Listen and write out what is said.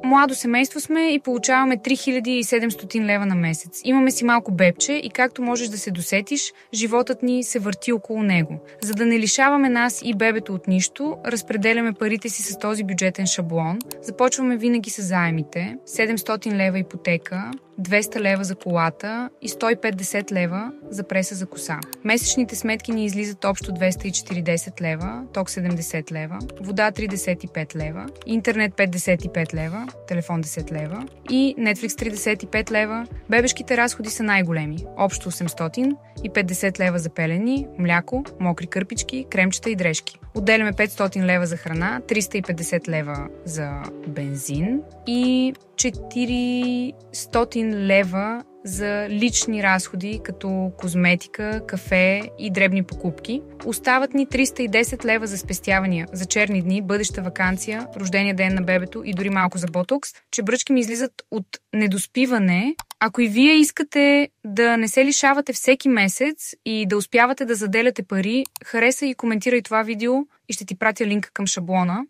Младо семейство сме и получаваме 3700 лева на месец. Имаме си малко бебче и както можеш да се досетиш, животът ни се върти около него. За да не лишаваме нас и бебето от нищо, разпределяме парите си с този бюджетен шаблон. Започваме винаги с заемите, 700 лева ипотека, 200 лева за колата и 150 лева за преса за коса. Месечните сметки ни излизат общо 240 лева, ток 70 лева, вода 35 лева, интернет 55 лева, телефон 10 лева и Netflix 35 лева. Бебешките разходи са най-големи, общо 850 лева за пелени, мляко, мокри кърпички, кремчета и дрежки. Отделяме 500 лева за храна, 350 лева за бензин и 400 лева за лични разходи, като козметика, кафе и дребни покупки. Остават ни 310 лева за спестявания, за черни дни, бъдеща ваканция, рождения ден на бебето и дори малко за ботокс. Чебръчки ми излизат от недоспиване. Ако и вие искате да не се лишавате всеки месец и да успявате да заделяте пари, харесай и коментирай това видео и ще ти пратя линка към шаблона.